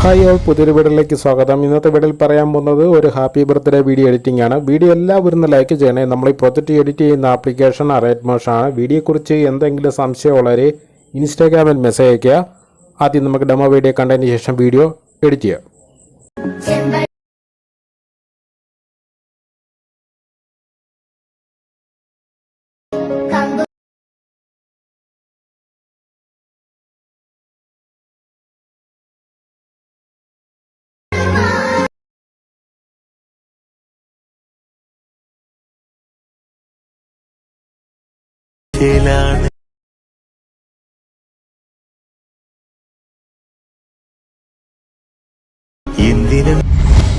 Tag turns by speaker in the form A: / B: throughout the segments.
A: Hi all, പുതിയൊരു വീഡിയോയിലേക്ക് സ്വാഗതം. ഇന്നത്തെ വീഡിയോയിൽ പറയാൻ പോകുന്നത് ഒരു ഹാപ്പി ബർത്ത്ഡേ വീഡിയോ എഡിറ്റിംഗ് ആണ്. വീഡിയോ എല്ലാവരും ലൈക്ക് ചെയ്യണേ. നമ്മൾ ഈ പ്രൊജക്റ്റ് എഡിറ്റ് ചെയ്യുന്ന ആപ്ലിക്കേഷൻ അറേറ്റ് മോഷൻ ആണ്. വീഡിയോയെക്കുറിച്ച് എന്തെങ്കിലും സംശയമുള്ളവരെ ഇൻസ്റ്റാഗ്രാമിൽ മെസ്സേജ് അയയ്ക്കുക. ആദ്യം നമുക്ക് ഡെമോ വീഡിയോ കണ്ടതിന് ശേഷം വീഡിയോ എഡിറ്റ് ചെയ്യാം.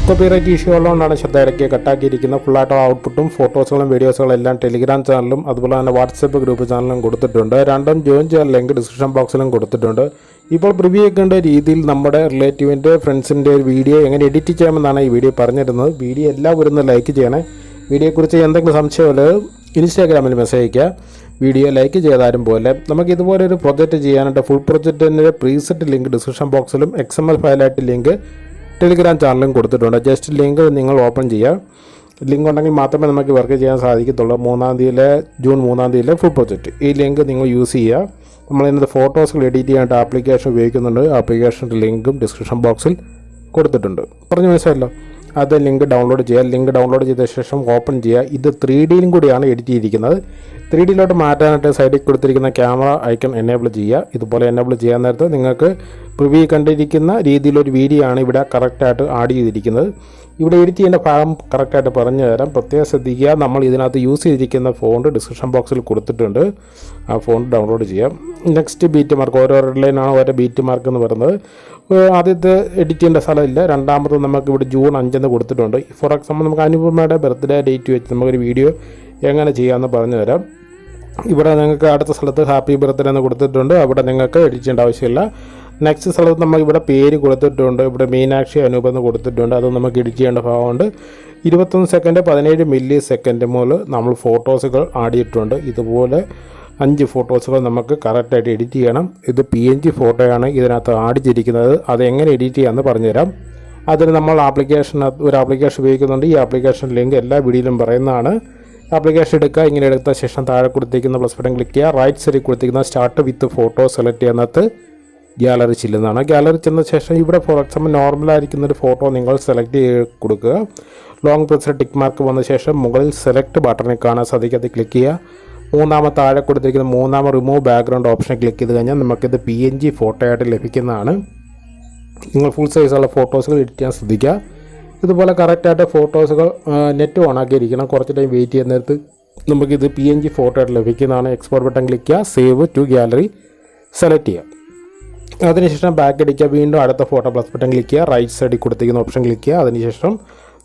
A: കോപ്പിറൈറ്റ് ഇഷ്യൂ ഉള്ളതുകൊണ്ടാണ് ശ്രദ്ധ ഇടയ്ക്ക് കട്ടാക്കിയിരിക്കുന്നത്. ഫുള്ളായിട്ട് ഔട്ട്പുട്ടും ഫോട്ടോസുകളും വീഡിയോസുകളും എല്ലാം ടെലിഗ്രാം ചാനലും അതുപോലെ തന്നെ വാട്സപ്പ് ഗ്രൂപ്പ് ചാനലും കൊടുത്തിട്ടുണ്ട്. രണ്ടും ജോയിൻ ചെയ്യാൻ ലിങ്ക് ഡിസ്ക്രിപ്ഷൻ ബോക്സിലും കൊടുത്തിട്ടുണ്ട്. ഇപ്പോൾ പ്രിവ്യൂ ചെയ്യേണ്ട രീതിയിൽ നമ്മുടെ റിലേറ്റീവിൻ്റെ ഫ്രണ്ട്സിൻ്റെ ഒരു വീഡിയോ എങ്ങനെ എഡിറ്റ് ചെയ്യാമെന്നാണ് ഈ വീഡിയോ പറഞ്ഞിരുന്നത്. വീഡിയോ എല്ലാവരും ലൈക്ക് ചെയ്യണേ. വീഡിയോയെക്കുറിച്ച് എന്തെങ്കിലും സംശയമുള്ളത് ഇൻസ്റ്റാഗ്രാമിൽ മെസ്സേജ് അയയ്ക്കുക. വീഡിയോ ലൈക്ക് ചെയ്താലും പോലെ നമുക്ക് ഇതുപോലെ ഒരു പ്രൊജക്റ്റ് ചെയ്യാനായിട്ട് ഫുൾ പ്രൊജക്റ്റിൻ്റെ പ്രീസെറ്റ് ലിങ്ക് ഡിസ്ക്രിപ്ഷൻ ബോക്സിലും XML ഫയലായിട്ട് ലിങ്ക് ടെലിഗ്രാം ചാനലും കൊടുത്തിട്ടുണ്ട്. ജസ്റ്റ് ലിങ്ക് നിങ്ങൾ ഓപ്പൺ ചെയ്യുക. ലിങ്ക് ഉണ്ടെങ്കിൽ മാത്രമേ നമുക്ക് വർക്ക് ചെയ്യാൻ സാധിക്കത്തുള്ളൂ. ജൂൺ 3 ഫുൾ പ്രൊജക്റ്റ് ഈ ലിങ്ക് നിങ്ങൾ യൂസ് ചെയ്യുക. നമ്മളിതിനകത്ത് ഫോട്ടോസുകൾ എഡിറ്റ് ചെയ്യാനായിട്ട് ആപ്ലിക്കേഷൻ ഉപയോഗിക്കുന്നുണ്ട്. ആപ്ലിക്കേഷൻ്റെ ലിങ്കും ഡിസ്ക്രിപ്ഷൻ ബോക്സിൽ കൊടുത്തിട്ടുണ്ട്. പറഞ്ഞു മനസ്സിലല്ലോ. അത് ലിങ്ക് ഡൗൺലോഡ് ചെയ്യുക. ലിങ്ക് ഡൗൺലോഡ് ചെയ്ത ശേഷം ഓപ്പൺ ചെയ്യുക. ഇത് 3Dയിലും കൂടിയാണ് എഡിറ്റ് ചെയ്തിരിക്കുന്നത്. 3Dയിലോട്ട് മാറ്റാനായിട്ട് സൈഡിൽ കൊടുത്തിരിക്കുന്ന ക്യാമറ ഐക്കൺ എനേബിൾ ചെയ്യുക. ഇതുപോലെ എനേബിൾ ചെയ്യാൻ നേരത്ത് നിങ്ങൾക്ക് പ്രിവ്യൂ കണ്ടിരിക്കുന്ന രീതിയിലൊരു വീഡിയോ ആണ് ഇവിടെ കറക്റ്റായിട്ട് ആഡ് ചെയ്തിരിക്കുന്നത്. ഇവിടെ എഡിറ്റ് ചെയ്യേണ്ട ഭാഗം കറക്റ്റായിട്ട് പറഞ്ഞു തരാം. പ്രത്യേകം ശ്രദ്ധിക്കുക. നമ്മൾ ഇതിനകത്ത് യൂസ് ചെയ്തിരിക്കുന്ന ഫോണ്ട് ഡിസ്ക്രിപ്ഷൻ ബോക്സിൽ കൊടുത്തിട്ടുണ്ട്. ആ ഫോണ്ട് ഡൗൺലോഡ് ചെയ്യാം. നെക്സ്റ്റ് ബീറ്റ് മാർക്ക്, ഓരോ ലൈനാണ് ഓരോ ബീറ്റ് മാർക്ക് എന്ന് പറയുന്നത്. ആദ്യത്തെ എഡിറ്റ് ചെയ്യേണ്ട സ്ഥലമില്ല. രണ്ടാമത് നമുക്ക് ഇവിടെ ജൂൺ 5 കൊടുത്തിട്ടുണ്ട്. ഫോർ എക്സാമ്പിൾ നമുക്ക് അനുപമയുടെ ബർത്ത്ഡേ ഡേറ്റ് വെച്ച് നമുക്കൊരു വീഡിയോ എങ്ങനെ ചെയ്യാമെന്ന് പറഞ്ഞു തരാം. ഇവിടെ നിങ്ങൾക്ക് അടുത്ത സ്ഥലത്ത് ഹാപ്പി ബർത്ത്ഡേ എന്ന് കൊടുത്തിട്ടുണ്ട്. അവിടെ നിങ്ങൾക്ക് എഡിറ്റ് ചെയ്യേണ്ട ആവശ്യമില്ല. നെക്സ്റ്റ് സ്ഥലത്ത് നമ്മൾ ഇവിടെ പേര് കൊടുത്തിട്ടുണ്ട്. ഇവിടെ മീനാക്ഷി അനൂപ് എന്ന് കൊടുത്തിട്ടുണ്ട്. അത് നമുക്ക് എഡിറ്റ് ചെയ്യേണ്ട ഭാഗമുണ്ട്. 21 സെക്കൻഡ് 17 മില്ലി സെക്കൻഡ് മുതൽ നമ്മൾ ഫോട്ടോസുകൾ ആഡ് ചെയ്തിട്ടുണ്ട്. ഇതുപോലെ 5 ഫോട്ടോസുകൾ നമുക്ക് കറക്റ്റായിട്ട് എഡിറ്റ് ചെയ്യണം. ഇത് PNG ഫോട്ടോയാണ് ഇതിനകത്ത് ആഡ് ചെയ്തിരിക്കുന്നത്. അതെങ്ങനെ എഡിറ്റ് ചെയ്യാമെന്ന് പറഞ്ഞുതരാം. അതിന് നമ്മൾ ഒരു ആപ്ലിക്കേഷൻ ഉപയോഗിക്കുന്നുണ്ട്. ഈ ആപ്ലിക്കേഷൻ ലിങ്ക് എല്ലാ വീഡിയോയിലും പറയുന്നതാണ്. ആപ്ലിക്കേഷൻ എടുക്കുക. ഇങ്ങനെ എടുത്ത ശേഷം താഴെ കൊടുത്തിരിക്കുന്ന പ്ലസ് ബട്ടൺ ക്ലിക്ക് ചെയ്യുക. റൈറ്റ് സൈഡിൽ കൊടുത്തിരിക്കുന്ന സ്റ്റാർട്ട് വിത്ത് ഫോട്ടോ സെലക്ട് ചെയ്യുന്നത് ഗ്യാലറി ചെല്ലുന്നതാണ്. ഗ്യാലറി ചെന്ന ശേഷം ഇവിടെ ഫോർ എക്സാമ്പിൾ നോർമലായിരിക്കുന്നൊരു ഫോട്ടോ നിങ്ങൾ സെലക്ട് ചെയ്ത് കൊടുക്കുക. ലോങ് പ്രസ് ടിക്ക് മാർക്ക് വന്ന ശേഷം മുകളിൽ സെലക്ട് ബട്ടണിൽ കാണാൻ സാധിക്കും. അത് ക്ലിക്ക് ചെയ്യുക. മൂന്നാമത്തെ താഴെ കൊടുത്തിരിക്കുന്ന റിമൂവ് ബാക്ക്ഗ്രൗണ്ട് ഓപ്ഷൻ ക്ലിക്ക് ചെയ്ത് കഴിഞ്ഞാൽ നമുക്കിത് PNG ഫോട്ടോയായിട്ട് ലഭിക്കുന്നതാണ്. നിങ്ങൾ ഫുൾ സൈസുള്ള ഫോട്ടോസുകൾ എഡിറ്റ് ചെയ്യാൻ ശ്രദ്ധിക്കുക. ഇതുപോലെ കറക്റ്റായിട്ട് ഫോട്ടോസുകൾ നെറ്റ് ഓണാക്കിയിരിക്കണം. കുറച്ച് ടൈം വെയിറ്റ് ചെയ്യുന്ന നേരത്ത് നമുക്കിത് PNG ഫോട്ടോയായിട്ട് ലഭിക്കുന്നതാണ്. എക്സ്പോർട്ട് ബട്ടൺ ക്ലിക്ക് ചെയ്യുക. സേവ് ടു ഗ്യാലറി സെലക്ട് ചെയ്യുക. അതിനുശേഷം ബാക്ക് അടിക്കുക. വീണ്ടും അടുത്ത ഫോട്ടോ പ്ലസ് ബട്ടൺ ക്ലിക്ക് ചെയ്യുക. റൈറ്റ് സൈഡിൽ കൊടുത്തിരിക്കുന്ന ഓപ്ഷൻ ക്ലിക്ക് ചെയ്യുക. അതിനുശേഷം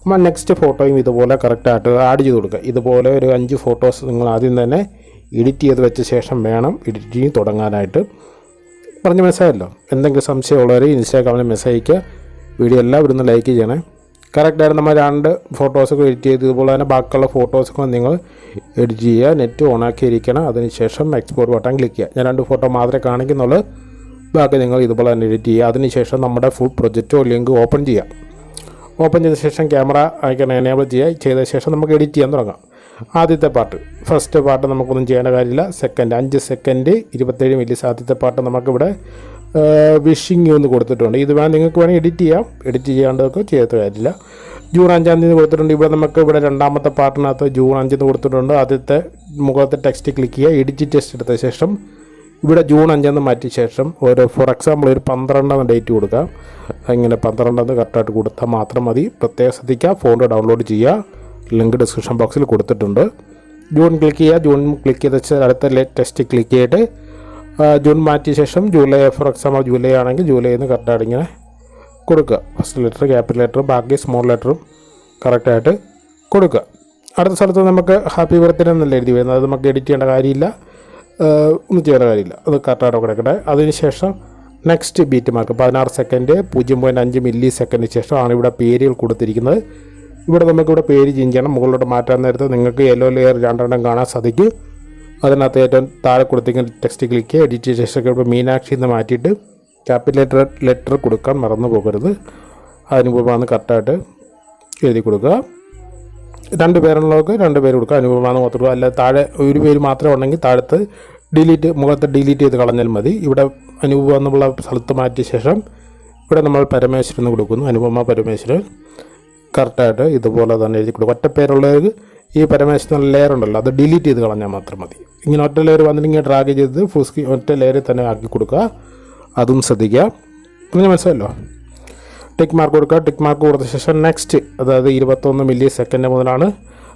A: നമ്മൾ നെക്സ്റ്റ് ഫോട്ടോയും ഇതുപോലെ കറക്റ്റായിട്ട് ആഡ് ചെയ്ത് കൊടുക്കുക. ഇതുപോലെ ഒരു 5 ഫോട്ടോസ് നിങ്ങൾ ആദ്യം തന്നെ എഡിറ്റ് ചെയ്ത് വെച്ച ശേഷം വേണം എഡിറ്റിംഗ് തുടങ്ങാനായിട്ട്. പറഞ്ഞ് മനസ്സിലായല്ലോ. എന്തെങ്കിലും സംശയമുള്ളവർ ഇൻസ്റ്റാഗ്രാമിൽ മെസ്സേജ് അയയ്ക്കുക. വീഡിയോ എല്ലാവരും ലൈക്ക് ചെയ്യണേ. കറക്റ്റായിട്ട് നമ്മൾ 2 ഫോട്ടോസൊക്കെ എഡിറ്റ് ചെയ്ത് ഇതുപോലെ തന്നെ ബാക്കിയുള്ള ഫോട്ടോസൊക്കെ നിങ്ങൾ എഡിറ്റ് ചെയ്യുക. നെറ്റ് ഓണാക്കിയിരിക്കണം. അതിനുശേഷം എക്സ്പോർട്ട് ബട്ടൺ ക്ലിക്ക് ചെയ്യുക. ഞാൻ 2 ഫോട്ടോ മാത്രമേ കാണിക്കുന്നുള്ളൂ. ബാക്കി നിങ്ങൾ ഇതുപോലെ തന്നെ എഡിറ്റ് ചെയ്യുക. അതിനുശേഷം നമ്മുടെ ഫുൾ പ്രൊജക്റ്റോ ലിങ്ക് ഓപ്പൺ ചെയ്യുക. ഓപ്പൺ ചെയ്ത ശേഷം ക്യാമറ ഐക്കൺ എനേബിൾ ചെയ്യുക. ചെയ്ത ശേഷം നമുക്ക് എഡിറ്റ് ചെയ്യാൻ തുടങ്ങാം. ആദ്യത്തെ ഫസ്റ്റ് പാർട്ട് നമുക്കൊന്നും ചെയ്യേണ്ട കാര്യമില്ല. 5 സെക്കൻഡ് 27 മില്ലി ആദ്യത്തെ പാർട്ട് നമുക്കിവിടെ വിഷിങ് യു എന്ന് കൊടുത്തിട്ടുണ്ട്. ഇത് നിങ്ങൾക്ക് വേണമെങ്കിൽ എഡിറ്റ് ചെയ്യാം. എഡിറ്റ് ചെയ്യാണ്ടതൊക്കെ ചെയ്യാത്ത കാര്യമില്ല. ജൂൺ 5 കൊടുത്തിട്ടുണ്ട്. ഇവിടെ രണ്ടാമത്തെ പാർട്ടിനകത്ത് ജൂൺ 5 കൊടുത്തിട്ടുണ്ട്. ആദ്യത്തെ മുകളിലത്തെ ടെക്സ്റ്റ് ക്ലിക്ക് ചെയ്യുക. എഡിറ്റ് ടെക്സ്റ്റ് എടുത്ത ശേഷം ഇവിടെ ജൂൺ 5 മാറ്റിയ ശേഷം ഫോർ എക്സാമ്പിൾ ഒരു 12 ഡേറ്റ് കൊടുക്കുക. ഇങ്ങനെ 12 കറക്റ്റായിട്ട് കൊടുത്താൽ മാത്രം മതി. പ്രത്യേകം ശ്രദ്ധിക്കുക. ഫോണ്ട് ഡൗൺലോഡ് ചെയ്യുക. ലിങ്ക് ഡിസ്ക്രിപ്ഷൻ ബോക്സിൽ കൊടുത്തിട്ടുണ്ട്. ജൂൺ ക്ലിക്ക് ചെയ്യുക. ജൂൺ ക്ലിക്ക് ചെയ്ത അടുത്ത ടെക്സ്റ്റ് ക്ലിക്ക് ചെയ്തിട്ട് ജൂൺ മാറ്റിയ ശേഷം ജൂലൈ, ഫോർ എക്സാമ്പിൾ ജൂലൈ ആണെങ്കിൽ ജൂലൈ എന്ന് കറക്റ്റായിട്ട് ഇങ്ങനെ കൊടുക്കുക. ഫസ്റ്റ് ലെറ്റർ ക്യാപിറ്റൽ ലെറ്ററും ബാക്കി സ്മോൾ ലെറ്ററും കറക്റ്റായിട്ട് കൊടുക്കുക. അടുത്ത സ്ഥലത്ത് നമുക്ക് ഹാപ്പി ബർത്ത്ഡേ എന്നല്ല എഴുതി വരുന്നത്. അത് നമുക്ക് എഡിറ്റ് ചെയ്യേണ്ട കാര്യമില്ല. ഒന്നും ചെയ്യേണ്ട കാര്യമില്ല. അത് കറക്റ്റായിട്ട് കിടക്കട്ടെ. അതിനുശേഷം നെക്സ്റ്റ് ബീറ്റ് മാർക്ക് 16 സെക്കൻഡ് 0.5 മില്ലി സെക്കൻഡിന് ശേഷമാണ് ഇവിടെ പേരുകൾ കൊടുത്തിരിക്കുന്നത്. ഇവിടെ നമുക്കിവിടെ പേര് ചേഞ്ച് ചെയ്യണം. മുകളിലോട്ട് മാറ്റാൻ നേരത്ത് നിങ്ങൾക്ക് യെല്ലോ ലെയർ 2 കാണാൻ സാധിക്കും. അതിനകത്ത് ഏറ്റവും താഴെ കൊടുത്തിരിക്കുന്ന ടെക്സ്റ്റ് ക്ലിക്ക് ചെയ്യുക. എഡിറ്റ് ശേഷം ഇവിടെ മീനാക്ഷി എന്ന് മാറ്റിയിട്ട് ക്യാപിറ്റൽ ലെറ്റർ കൊടുക്കാൻ മറന്നു പോകരുത്. അനുപമ കറക്റ്റായിട്ട് എഴുതി കൊടുക്കുക. 2 പേരുള്ളവർക്ക് 2 പേര് കൊടുക്കുക, അനുപമ മാത്രം കൊടുക്കുക. അല്ല താഴെ ഒരു പേര് മാത്രമേ ഉണ്ടെങ്കിൽ താഴത്ത് മുഖത്ത് ഡിലീറ്റ് ചെയ്ത് കളഞ്ഞാൽ മതി. ഇവിടെ അനുപമ എന്നുള്ള സ്ഥലത്ത് മാറ്റിയ ശേഷം ഇവിടെ നമ്മൾ പരമേശ്വരൻ എന്ന് കൊടുക്കുന്നു. അനുപമ പരമേശ്വരൻ കറക്റ്റായിട്ട് ഇതുപോലെ തന്നെ എഴുതി കൊടുക്കും. ഒറ്റ പേരുള്ളവർക്ക് ഈ പരമേശ്വരൻ ലെയർ ഉണ്ടല്ലോ അത് ഡിലീറ്റ് ചെയ്ത് കളഞ്ഞാൽ മാത്രം മതി. ഇങ്ങനെ ഒറ്റ ലെയർ വന്നിട്ട് ഡ്രാഗ് ചെയ്ത് ഫുൾ സ്ക്രീൻ ഒറ്റ ലെയറിൽ തന്നെ ആക്കി കൊടുക്കുക. അതും ശ്രദ്ധിക്കുക. പിന്നെ മനസ്സിലല്ലോ. ടിക്ക് മാർക്ക് കൊടുക്കുക. ടിക്ക് മാർക്ക് കൊടുത്ത ശേഷം നെക്സ്റ്റ്, അതായത് 21 മില്ലി സെക്കൻഡ് മുതലാണ്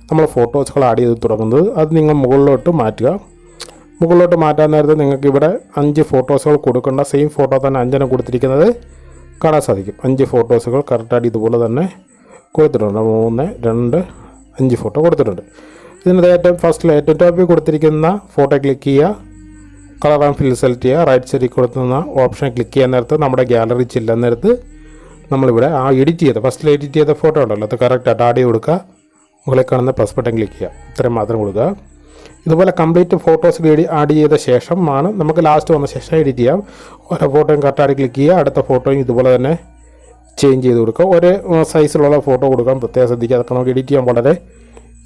A: നമ്മൾ ഫോട്ടോസുകൾ ആഡ് ചെയ്ത് തുടങ്ങുന്നത്. അത് നിങ്ങൾ മുകളിലോട്ട് മാറ്റുക. മുകളിലോട്ട് മാറ്റാൻ നേരത്തെ നിങ്ങൾക്ക് ഇവിടെ 5 ഫോട്ടോസുകൾ കൊടുക്കേണ്ട സെയിം ഫോട്ടോ തന്നെ 5 കൊടുത്തിരിക്കുന്നത് കാണാൻ സാധിക്കും. 5 ഫോട്ടോസുകൾ കറക്റ്റായിട്ട് ഇതുപോലെ തന്നെ കൊടുത്തിട്ടുണ്ട്. 3, 2, 5 ഫോട്ടോ കൊടുത്തിട്ടുണ്ട്. ഇതിനകത്ത് ഏറ്റവും ടോപ്പിൽ കൊടുത്തിരിക്കുന്ന ഫോട്ടോ ക്ലിക്ക് ചെയ്യുക. കളർ ആൻഡ് ഫിൽ സെലക്ട് ചെയ്യുക. റൈറ്റ് സൈഡിൽ കൊടുക്കുന്ന ഓപ്ഷൻ ക്ലിക്ക് ചെയ്യാൻ നേരത്ത് നമ്മുടെ ഗാലറി ചെല്ലാൻ നേരത്ത് നമ്മളിവിടെ ആ ഫസ്റ്റിൽ എഡിറ്റ് ചെയ്ത ഫോട്ടോ ഉണ്ടല്ലോ അത് കറക്റ്റായിട്ട് ആഡ് ചെയ്ത് കൊടുക്കുക. മുകളിൽ കാണുന്ന പ്ലസ് ബട്ടൺ ക്ലിക്ക് ചെയ്യുക. ഇത്രയും മാത്രം കൊടുക്കുക. ഇതുപോലെ കംപ്ലീറ്റ് ഫോട്ടോസ് ആഡ് ചെയ്ത ശേഷമാണ് നമുക്ക് ലാസ്റ്റ് വന്ന ശേഷം എഡിറ്റ് ചെയ്യാം. ഓരോ ഫോട്ടോയും കറക്റ്റായിട്ട് ക്ലിക്ക് ചെയ്യുക. അടുത്ത ഫോട്ടോയും ഇതുപോലെ തന്നെ ചേഞ്ച് ചെയ്ത് കൊടുക്കുക. ഒരേ സൈസിലുള്ള ഫോട്ടോ കൊടുക്കാൻ പ്രത്യേകം ശ്രദ്ധിക്കുക. അതൊക്കെ നമുക്ക് എഡിറ്റ് ചെയ്യാൻ വളരെ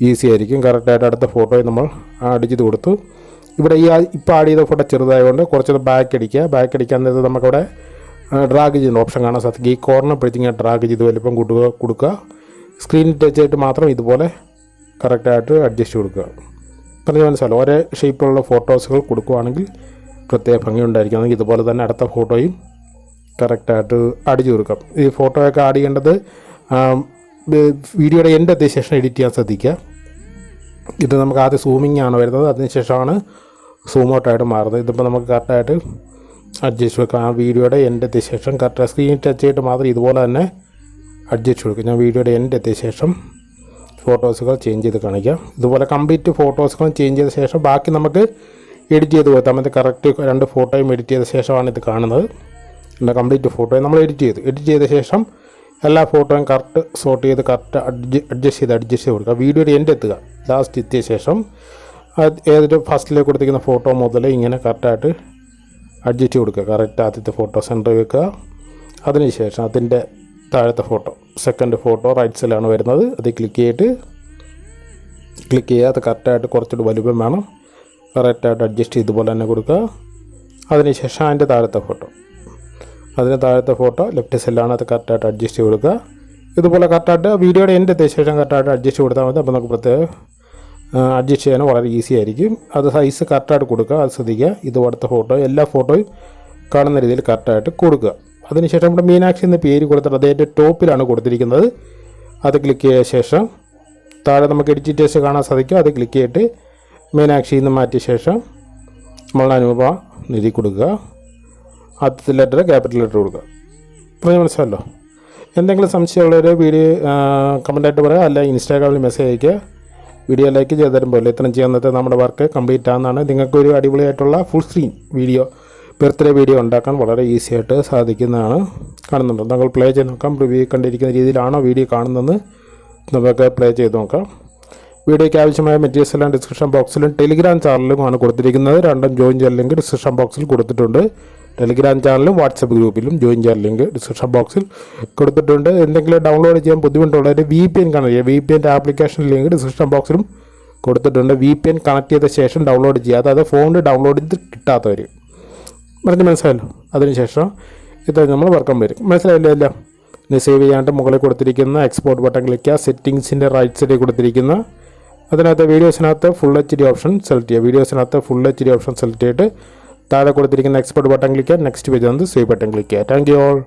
A: ഈസി ആയിരിക്കും. കറക്റ്റായിട്ട് അടുത്ത ഫോട്ടോയും നമ്മൾ ആഡ് ചെയ്ത് കൊടുത്തു. ഇവിടെ ഇപ്പോൾ ആഡ് ചെയ്ത ഫോട്ടോ ചെറുതായതുകൊണ്ട് കുറച്ചൊന്ന് ബാക്ക് അടിക്കാൻ നേരത്ത് നമുക്കവിടെ ഡ്രാഗ് ചെയ്യുന്ന ഓപ്ഷൻ കാണാൻ സാധിക്കും. ഈ കോർണർ പിടിച്ചിങ്ങനെ ഡ്രാഗ് ചെയ്ത് വലിപ്പം കൊടുക്കുക. സ്ക്രീനിൽ ടച്ച് ചെയ്തിട്ട് മാത്രം ഇതുപോലെ കറക്റ്റായിട്ട് അഡ്ജസ്റ്റ് കൊടുക്കുക. പറഞ്ഞാൽ മനസ്സിലാവും. ഒരേ ഷേപ്പിലുള്ള ഫോട്ടോസുകൾ കൊടുക്കുകയാണെങ്കിൽ പ്രത്യേക ഭംഗി ഉണ്ടായിരിക്കും. ഇതുപോലെ തന്നെ അടുത്ത ഫോട്ടോയും കറക്റ്റായിട്ട് ആഡ് ചെയ്ത് കൊടുക്കാം. ഈ ഫോട്ടോയൊക്കെ ആഡ് ചെയ്യേണ്ടത് വീഡിയോയുടെ എൻ്റെ എത്തിയ ശേഷം എഡിറ്റ് ചെയ്യാൻ ശ്രദ്ധിക്കുക. ഇത് നമുക്ക് ആദ്യം സൂമിങ് ആണ് വരുന്നത്, അതിനുശേഷമാണ് സൂം ഔട്ടായിട്ട് മാറുന്നത്. ഇതിപ്പോൾ നമുക്ക് കറക്റ്റായിട്ട് അഡ്ജസ്റ്റ് വെക്കാം. ആ വീഡിയോയുടെ എൻ്റെ എത്തിയ ശേഷം കറക്റ്റ് സ്ക്രീൻ ടച്ച് ചെയ്തിട്ട് മാത്രം ഇതുപോലെ തന്നെ അഡ്ജസ്റ്റ് കൊടുക്കും. ഞാൻ വീഡിയോയുടെ എൻ്റെ എത്തിയ ശേഷം ഫോട്ടോസുകൾ ചേഞ്ച് ചെയ്ത് കാണിക്കാം. ഇതുപോലെ കംപ്ലീറ്റ് ഫോട്ടോസുകൾ ചേഞ്ച് ചെയ്ത ശേഷം ബാക്കി നമുക്ക് എഡിറ്റ് ചെയ്ത് കൊടുത്താൽ മതി. കറക്റ്റ് 2 ഫോട്ടോയും എഡിറ്റ് ചെയ്ത ശേഷമാണ് ഇത് കാണുന്നത്. എൻ്റെ കംപ്ലീറ്റ് ഫോട്ടോയും നമ്മൾ എഡിറ്റ് ചെയ്ത ശേഷം എല്ലാ ഫോട്ടോയും കറക്റ്റ് സോർട്ട് ചെയ്ത് കറക്റ്റ് അഡ്ജസ്റ്റ് ചെയ്ത് കൊടുക്കുക. വീഡിയോയുടെ എൻ്റെ എത്തുക. ലാസ്റ്റ് എത്തിയ ശേഷം ഏതൊരു ഫസ്റ്റിലേക്ക് കൊടുത്തിരിക്കുന്ന ഫോട്ടോ മുതൽ ഇങ്ങനെ കറക്റ്റായിട്ട് അഡ്ജസ്റ്റ് കൊടുക്കുക. കറക്റ്റ് ആദ്യത്തെ ഫോട്ടോ സെൻറ്റർ വെക്കുക. അതിനുശേഷം അതിൻ്റെ താഴത്തെ ഫോട്ടോ സെക്കൻഡ് ഫോട്ടോ റൈറ്റ് സൈഡിലാണ് വരുന്നത്. അത് ക്ലിക്ക് ചെയ്യുക. അത് കറക്റ്റായിട്ട് കുറച്ചുകൂടി വലുപ്പം വേണം. കറക്റ്റായിട്ട് അഡ്ജസ്റ്റ് ചെയ്ത് ഇതുപോലെ തന്നെ കൊടുക്കുക. അതിനുശേഷം അതിൻ്റെ താഴത്തെ ഫോട്ടോ ലെഫ്റ്റ് സൈഡിലാണ്. അത് കറക്റ്റായിട്ട് അഡ്ജസ്റ്റ് ചെയ്ത് കൊടുക്കുക. ഇതുപോലെ കറക്റ്റായിട്ട് വീഡിയോയുടെ എൻ്റെ ശേഷം കറക്റ്റായിട്ട് അഡ്ജസ്റ്റ് കൊടുത്താൽ മതി. അപ്പോൾ നമുക്ക് പ്രത്യേകം അഡ്ജസ്റ്റ് ചെയ്യാൻ വളരെ ഈസി ആയിരിക്കും. അത് സൈസ് കറക്റ്റായിട്ട് കൊടുക്കുക. അത് ശ്രദ്ധിക്കുക. ഇതുപോലത്തെ ഫോട്ടോ എല്ലാ ഫോട്ടോയും കാണുന്ന രീതിയിൽ കറക്റ്റായിട്ട് കൊടുക്കുക. അതിനുശേഷം നമ്മുടെ മീനാക്ഷി എന്ന പേര് കൊടുത്തിട്ട് അതിൻ്റെ ടോപ്പിലാണ് കൊടുത്തിരിക്കുന്നത്. അത് ക്ലിക്ക് ചെയ്ത ശേഷം താഴെ നമുക്ക് എഡിറ്റ് കാണാൻ സാധിക്കും. അത് ക്ലിക്ക് ചെയ്തിട്ട് മീനാക്ഷി എന്ന് മാറ്റിയ ശേഷം നമ്മൾ അനുപമ എഴുതി കൊടുക്കുക. ആദ്യത്തെ ലെറ്റർ ക്യാപിറ്റൽ ലെറ്റർ കൊടുക്കുക. അപ്പോൾ മനസ്സിലല്ലോ. എന്തെങ്കിലും സംശയമുള്ളവർ വീഡിയോ കമൻറ്റായിട്ട് പറയുക, അല്ല ഇൻസ്റ്റാഗ്രാമിൽ മെസ്സേജ് അയയ്ക്കുക. വീഡിയോ ലൈക്ക് ചെയ്ത് തരുമ്പോൾ ഇത്രയും ചെയ്യുന്നത് നമ്മുടെ വർക്ക് കംപ്ലീറ്റ് ആകുന്നതാണ്. നിങ്ങൾക്കൊരു അടിപൊളിയായിട്ടുള്ള ഫുൾ സ്ക്രീൻ ബർത്ത്ഡേ വീഡിയോ ഉണ്ടാക്കാൻ വളരെ ഈസി ആയിട്ട് സാധിക്കുന്നതാണ്. കാണുന്നുണ്ടോ? നമ്മൾ പ്ലേ ചെയ്ത് നോക്കാം. റിവ്യൂ കണ്ടിരിക്കുന്ന രീതിയിലാണോ വീഡിയോ കാണുന്നതെന്ന് നമുക്ക് പ്ലേ ചെയ്ത് നോക്കാം. വീഡിയോയ്ക്ക് ആവശ്യമായ മെറ്റീരിയൽസ് എല്ലാം ഡിസ്ക്രിപ്ഷൻ ബോക്സിലും ടെലിഗ്രാം ചാനലിലുമാണ് കൊടുത്തിരിക്കുന്നത്. രണ്ടും ജോയിൻ ചെയ്യാൻ ലിങ്ക് ഡിസ്ക്രിപ്ഷൻ ബോക്സിൽ കൊടുത്തിട്ടുണ്ട്. ടെലിഗ്രാം ചാനലും വാട്സപ്പ് ഗ്രൂപ്പിലും ജോയിൻ ചെയ്യാൻ ലിങ്ക് ഡിസ്ക്രിപ്ഷൻ ബോക്സിൽ കൊടുത്തിട്ടുണ്ട്. എന്തെങ്കിലും ഡൗൺലോഡ് ചെയ്യാൻ ബുദ്ധിമുട്ടുള്ളവർ VPN കണക്ട് ചെയ്യുക. VPN ആപ്ലിക്കേഷൻ ലിങ്ക് ഡിസ്ക്രിപ്ഷൻ ബോക്സിലും കൊടുത്തിട്ടുണ്ട്. VPN കണക്ട് ചെയ്ത ശേഷം ഡൗൺലോഡ് ചെയ്യുക. അതായത് ഫോണിൽ ഡൗൺലോഡ് ചെയ്ത് കിട്ടാത്തവർ മനസ്സിലായല്ലോ. അതിനുശേഷം ഇത് നമ്മൾ വർക്കം വരും. മനസ്സിലായില്ലോ എല്ലാം. ഇനി സേവ് ചെയ്യാണ്ട് മുകളിൽ കൊടുത്തിരിക്കുന്ന എക്സ്പോർട്ട് ബട്ടൺ ക്ലിക്ക് ചെയ്യുക. സെറ്റിങ്സിൻ്റെ റൈറ്റ് സൈഡിൽ കൊടുത്തിരിക്കുന്ന അതിനകത്ത് വീഡിയോസിനകത്ത് ഫുൾ HD ഓപ്ഷൻ സെലക്ട് ചെയ്തിട്ട് താഴെ കൊടുത്തിരിക്കുന്ന എക്സ്പോർട്ട് ബട്ടൺ ക്ലിക്ക് ചെയ്യുക. നെക്സ്റ്റ് പേജ് വന്ന് സേവ് ബട്ടൺ ക്ലിക്ക് ചെയ്യുക. Thank you all.